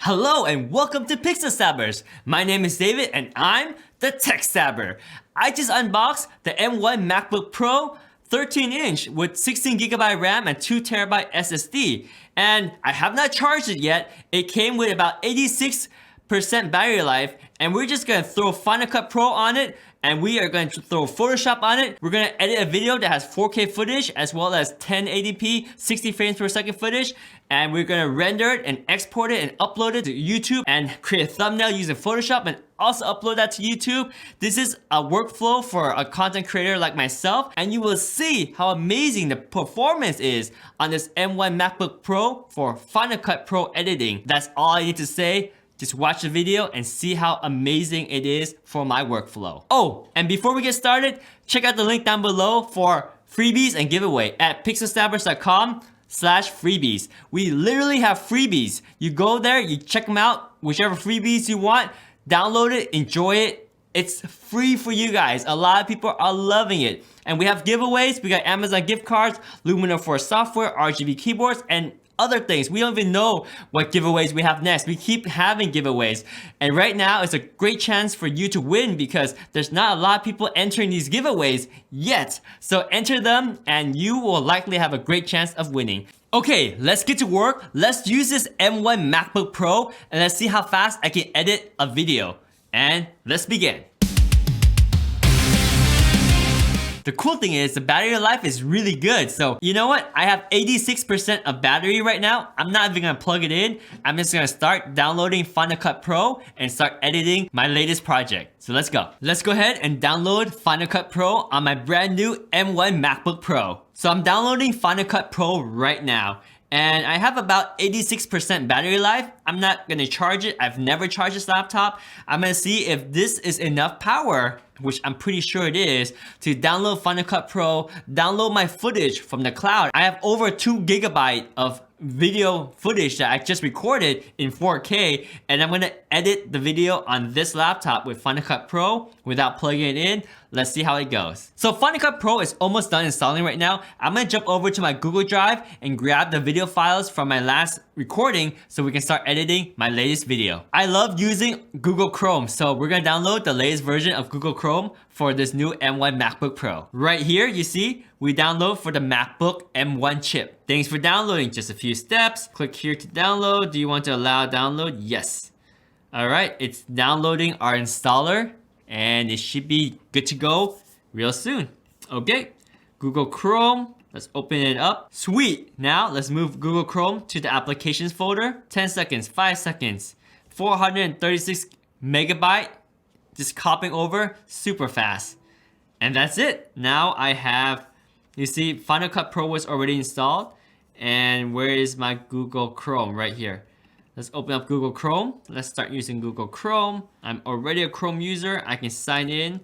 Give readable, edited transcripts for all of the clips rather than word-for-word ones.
Hello and welcome to Pixel Stabbers. My name is David and I'm the Tech Stabber. I just unboxed the M1 MacBook Pro 13-inch with 16GB RAM and 2TB SSD. And I have not charged it yet. It came with about 86% battery life, and we're just gonna throw Final Cut Pro on it, and we are going to throw Photoshop on it. We're gonna edit a video that has 4K footage as well as 1080p 60 frames per second footage, and we're gonna render it and export it and upload it to YouTube and create a thumbnail using Photoshop and also upload that to YouTube. This is a workflow for a content creator like myself, and you will see how amazing the performance is on this M1 MacBook Pro for Final Cut Pro editing. That's all I need to say. Just watch the video and see how amazing it is for my workflow. Oh, and before we get started, check out the link down below for freebies and giveaway at pixelstabbers.com/freebies. We literally have freebies. You go there, you check them out, whichever freebies you want, download it, enjoy it. It's free for you guys. A lot of people are loving it. And we have giveaways. We got Amazon gift cards, Lumina 4 software, RGB keyboards, and other things. We don't even know what giveaways we have next. We keep having giveaways. And right now, it's a great chance for you to win because there's not a lot of people entering these giveaways yet. So enter them and you will likely have a great chance of winning. Okay, let's get to work. Let's use this M1 MacBook Pro and let's see how fast I can edit a video. And let's begin. The cool thing is the battery life is really good. So you know what? I have 86% of battery right now. I'm not even gonna plug it in. I'm just gonna start downloading Final Cut Pro and start editing my latest project. So let's go. Let's go ahead and download Final Cut Pro on my brand new M1 MacBook Pro. So I'm downloading Final Cut Pro right now. And I have about 86% battery life. I'm not gonna charge it. I've never charged this laptop. I'm gonna see if this is enough power, which I'm pretty sure it is, to download Final Cut Pro, download my footage from the cloud. I have over 2GB of video footage that I just recorded in 4K, and I'm gonna edit the video on this laptop with Final Cut Pro without plugging it in. Let's see how it goes. So Final Cut Pro is almost done installing right now. I'm gonna jump over to my Google Drive and grab the video files from my last recording so we can start editing my latest video. I love using Google Chrome, so we're gonna download the latest version of Google Chrome for this new M1 MacBook Pro. Right here, you see, we download for the MacBook M1 chip. Thanks for downloading, just a few steps. Click here to download. Do you want to allow download? Yes. All right, it's downloading our installer and it should be good to go real soon. Okay, Google Chrome, let's open it up. Sweet, now let's move Google Chrome to the applications folder. 10 seconds, 5 seconds, 436 megabyte. Just copying over super fast. And that's it. Now I have, you see, Final Cut Pro was already installed. And where is my Google Chrome? Right here. Let's open up Google Chrome. Let's start using Google Chrome. I'm already a Chrome user. I can sign in.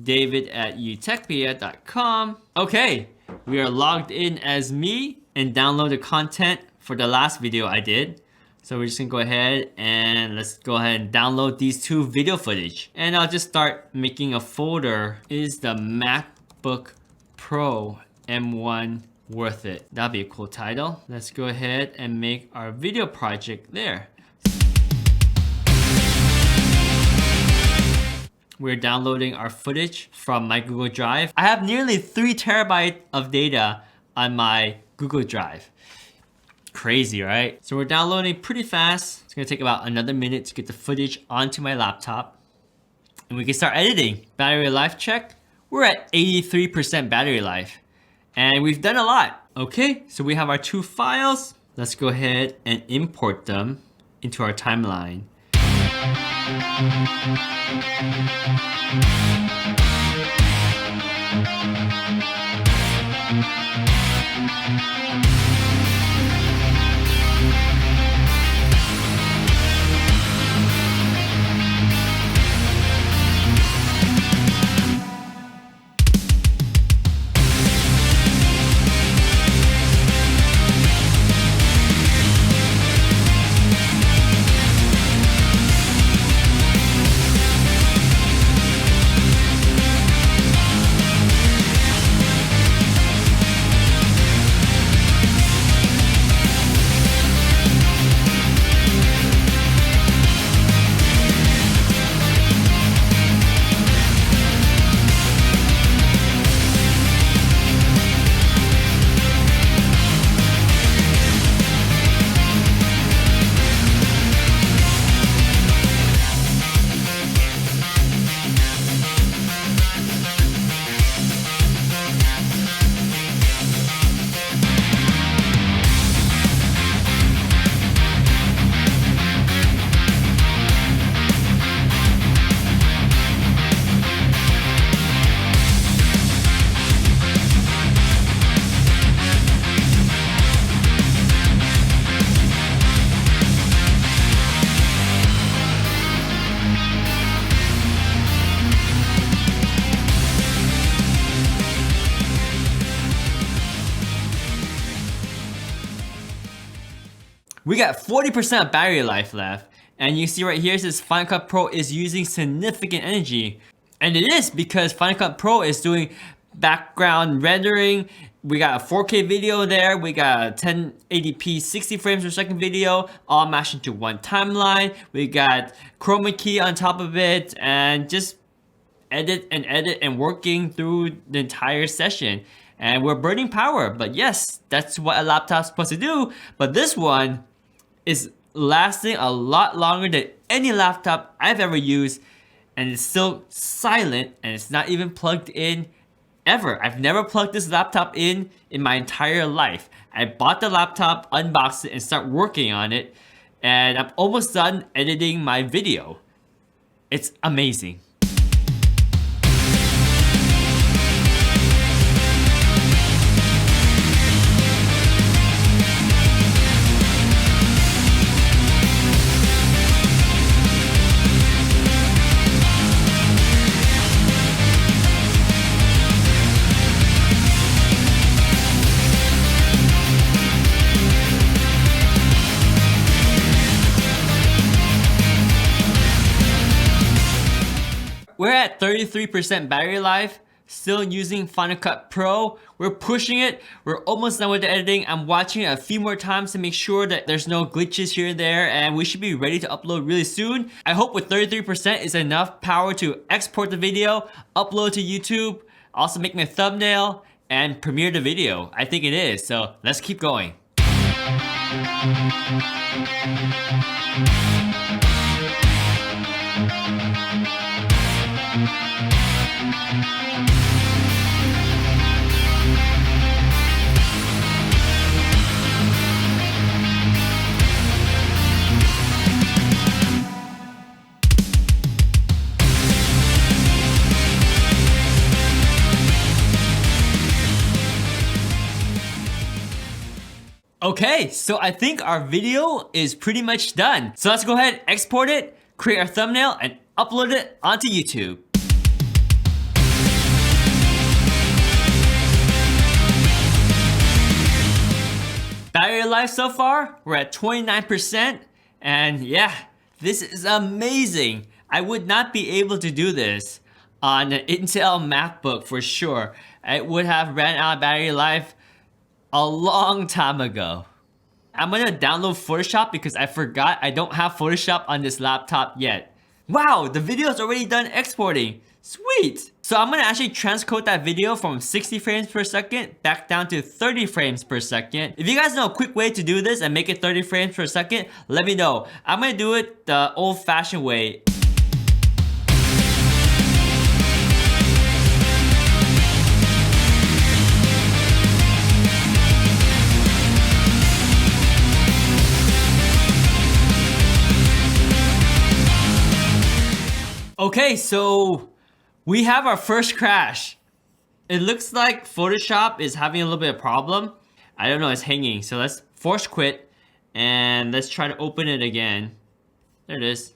David@utechpia.com. Okay, we are logged in as me and download the content for the last video I did. So we're just gonna go ahead and let's go ahead and download these two video footage. And I'll just start making a folder. Is the MacBook Pro M1 worth it? That'd be a cool title. Let's go ahead and make our video project there. We're downloading our footage from my Google Drive. I have nearly 3 terabytes of data on my Google Drive. Crazy, right? So we're downloading pretty fast. It's gonna take about another minute to get the footage onto my laptop. And we can start editing. Battery life check. We're at 83% battery life. And we've done a lot. Okay, so we have our 2 files. Let's go ahead and import them into our timeline. We got 40% of battery life left. And you see right here, it says Final Cut Pro is using significant energy. And it is because Final Cut Pro is doing background rendering. We got a 4K video there. We got a 1080p 60 frames per second video, all mashed into one timeline. We got chroma key on top of it, and just edit and working through the entire session. And we're burning power, but yes, that's what a laptop's supposed to do. But this one is lasting a lot longer than any laptop I've ever used, and it's still silent, and it's not even plugged in ever. I've never plugged this laptop in my entire life. I bought the laptop, unboxed it, and start working on it, and I'm almost done editing my video. It's amazing. We're at 33% battery life, still using Final Cut Pro. We're pushing it. We're almost done with the editing. I'm watching it a few more times to make sure that there's no glitches here and there, and we should be ready to upload really soon. I hope with 33% is enough power to export the video, upload to YouTube, also make my thumbnail, and premiere the video. I think it is, so let's keep going. Okay, so I think our video is pretty much done. So let's go ahead, export it, create our thumbnail, and upload it onto YouTube. Battery life so far, we're at 29%, and yeah, this is amazing. I would not be able to do this on an Intel MacBook for sure. It would have ran out of battery life a long time ago. I'm gonna download Photoshop because I forgot I don't have Photoshop on this laptop yet. Wow, the video is already done exporting. Sweet! So I'm gonna actually transcode that video from 60 frames per second back down to 30 frames per second. If you guys know a quick way to do this and make it 30 frames per second, let me know. I'm gonna do it the old-fashioned way. Okay, so we have our first crash. It looks like Photoshop is having a little bit of problem. I don't know, it's hanging. So let's force quit and let's try to open it again. There it is.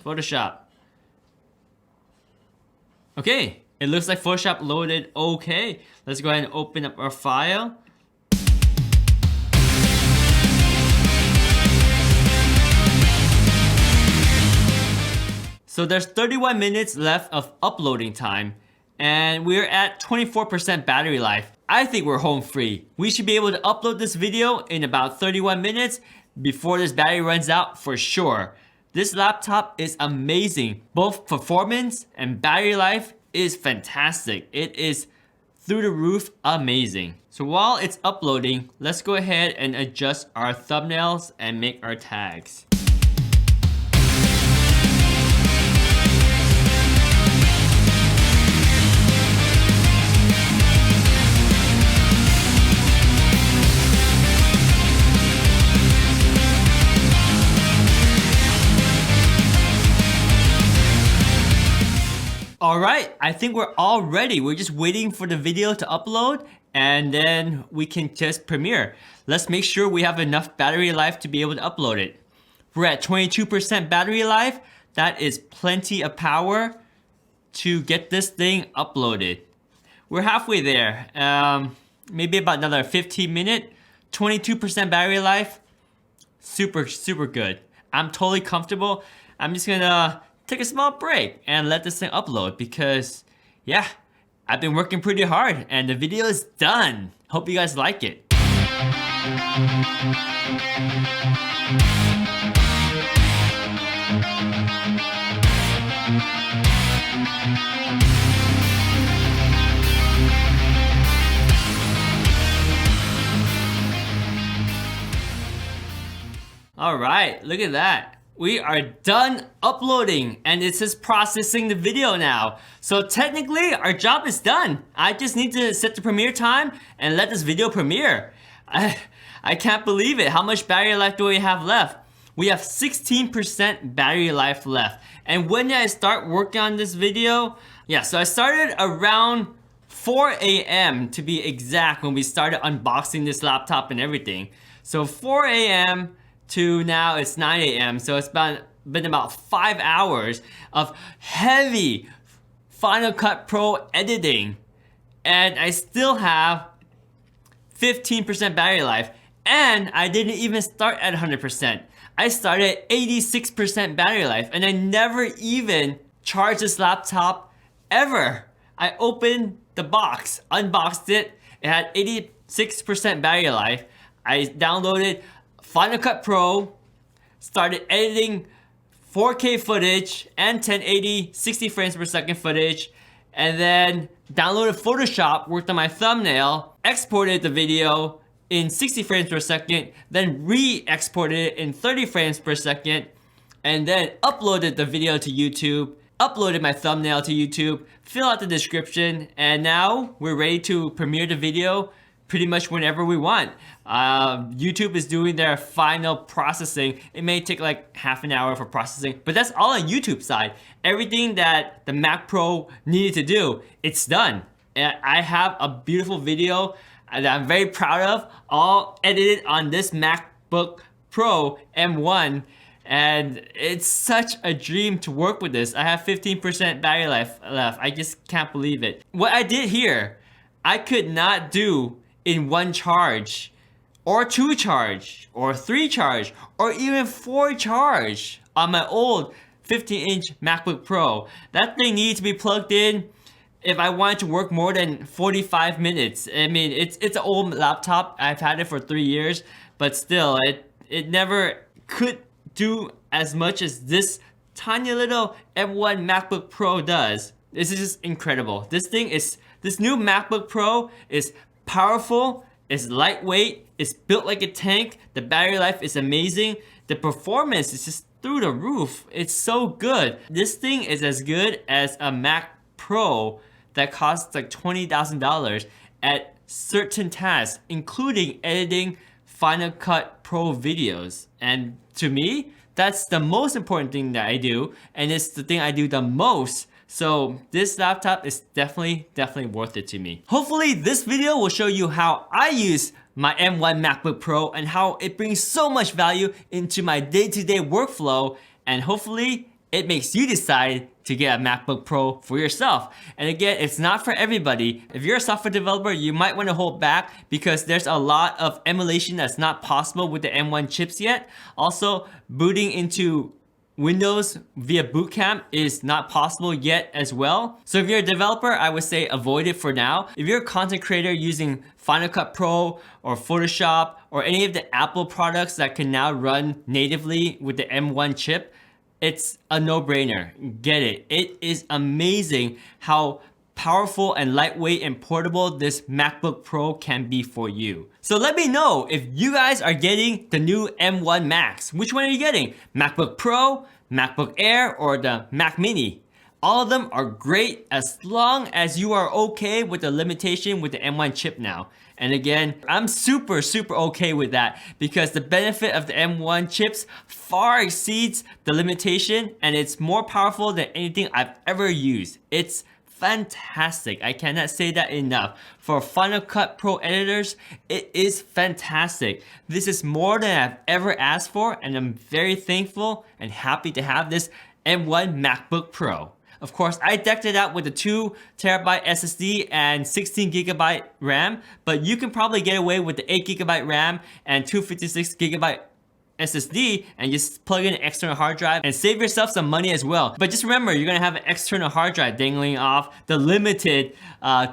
Photoshop. Okay, it looks like Photoshop loaded okay. Let's go ahead and open up our file. So there's 31 minutes left of uploading time, and we're at 24% battery life. I think we're home free. We should be able to upload this video in about 31 minutes before this battery runs out for sure. This laptop is amazing. Both performance and battery life is fantastic. It is through the roof amazing. So while it's uploading, let's go ahead and adjust our thumbnails and make our tags. Alright, I think we're all ready. We're just waiting for the video to upload and then we can just premiere. Let's make sure we have enough battery life to be able to upload it. We're at 22% battery life. That is plenty of power to get this thing uploaded. We're halfway there. Maybe about another 15 minutes. 22% battery life. super, super good. I'm totally comfortable. I'm just gonna take a small break and let this thing upload because, yeah, I've been working pretty hard and the video is done. Hope you guys like it. Alright, look at that. We are done uploading and it says processing the video now. So technically our job is done. I just need to set the premiere time and let this video premiere. I can't believe it. How much battery life do we have left? We have 16% battery life left. And when did I start working on this video? Yeah, so I started around 4 a.m. to be exact when we started unboxing this laptop and everything. So 4 a.m. to now it's 9 a.m. So it's been about 5 hours of heavy Final Cut Pro editing. And I still have 15% battery life. And I didn't even start at 100%. I started at 86% battery life. And I never even charged this laptop ever. I opened the box, unboxed it. It had 86% battery life. I downloaded Final Cut Pro, started editing 4K footage and 1080 60 frames per second footage, and then downloaded Photoshop, worked on my thumbnail, exported the video in 60 frames per second, then re-exported it in 30 frames per second, and then uploaded the video to YouTube, uploaded my thumbnail to YouTube, fill out the description, and now we're ready to premiere the video pretty much whenever we want. YouTube is doing their final processing. It may take like half an hour for processing, but that's all on YouTube side. Everything that the Mac Pro needed to do, it's done. And I have a beautiful video that I'm very proud of, all edited on this MacBook Pro M1. And it's such a dream to work with this. I have 15% battery life left. I just can't believe it. What I did here, I could not do in 1 charge, or 2 charge, or 3 charge, or even 4 charge on my old 15-inch MacBook Pro. That thing needs to be plugged in if I wanted to work more than 45 minutes. I mean, it's an old laptop. I've had it for 3 years, but still, it never could do as much as this tiny little M1 MacBook Pro does. This is just incredible. This new MacBook Pro is powerful, it's lightweight, it's built like a tank, the battery life is amazing, the performance is just through the roof. It's so good. This thing is as good as a Mac Pro that costs like $20,000 at certain tasks, including editing Final Cut Pro videos. And to me, that's the most important thing that I do, and it's the thing I do the most. So this laptop is definitely worth it to me. Hopefully this video will show you how I use my M1 MacBook Pro and how it brings so much value into my day-to-day workflow, and hopefully it makes you decide to get a MacBook Pro for yourself. And again, it's not for everybody. If you're a software developer, you might want to hold back because there's a lot of emulation that's not possible with the M1 chips yet. Also, booting into Windows via boot camp is not possible yet as well. So if you're a developer, I would say avoid it for now. If you're a content creator using Final Cut Pro or Photoshop or any of the Apple products that can now run natively with the M1 chip, it's a no-brainer. Get it. It is amazing how powerful and lightweight and portable this MacBook Pro can be for you. So let me know if you guys are getting the new M1 Macs. Which one are you getting? MacBook Pro, MacBook Air, or the Mac Mini? All of them are great as long as you are okay with the limitation with the M1 chip now. And again, I'm super okay with that because the benefit of the M1 chips far exceeds the limitation, and it's more powerful than anything I've ever used. It's fantastic. I cannot say that enough. For Final Cut Pro editors, it is fantastic. This is more than I've ever asked for, and I'm very thankful and happy to have this M1 MacBook Pro. Of course, I decked it out with a 2TB SSD and 16GB RAM, but you can probably get away with the 8GB RAM and 256GB SSD and just plug in an external hard drive and save yourself some money as well. But just remember, you're gonna have an external hard drive dangling off the limited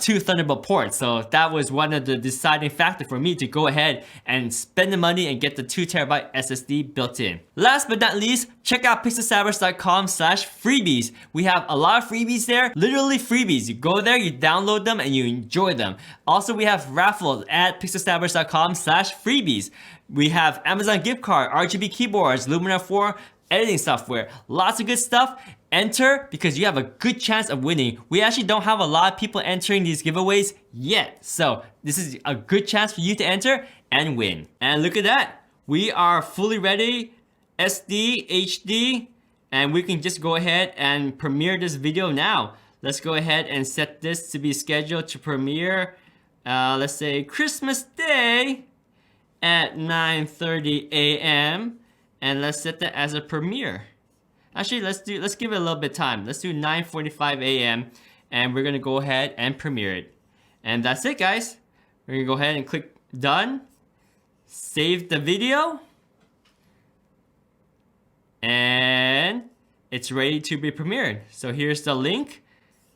2 Thunderbolt ports. So that was one of the deciding factors for me to go ahead and spend the money and get the 2TB SSD built in. Last but not least, check out pixelsavage.com/freebies. We have a lot of freebies there, literally freebies. You go there, you download them, and you enjoy them. Also, we have raffles at pixelsavage.com/freebies. We have Amazon gift card, RGB keyboards, Lumina 4 editing software, lots of good stuff. Enter because you have a good chance of winning. We actually don't have a lot of people entering these giveaways yet. So this is a good chance for you to enter and win. And look at that. We are fully ready, SD, HD, and we can just go ahead and premiere this video now. Let's go ahead and set this to be scheduled to premiere, let's say Christmas Day at 9:30 a.m. and let's set that as a premiere. Actually, let's give it a little bit of time. Let's do 9:45 a.m. and we're gonna go ahead and premiere it. And that's it, guys. We're gonna go ahead and click done, save the video, and it's ready to be premiered. So here's the link.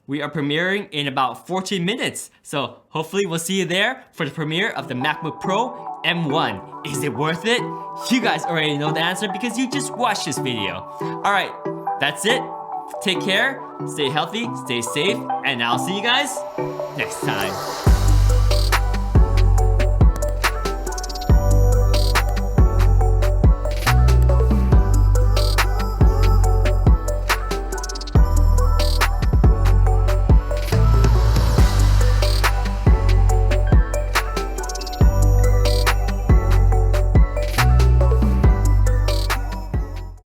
We are premiering in about 14 minutes. So hopefully we'll see you there for the premiere of the MacBook Pro M1. Is it worth it? You guys already know the answer because you just watched this video. Alright, that's it. Take care, stay healthy, stay safe, and I'll see you guys next time.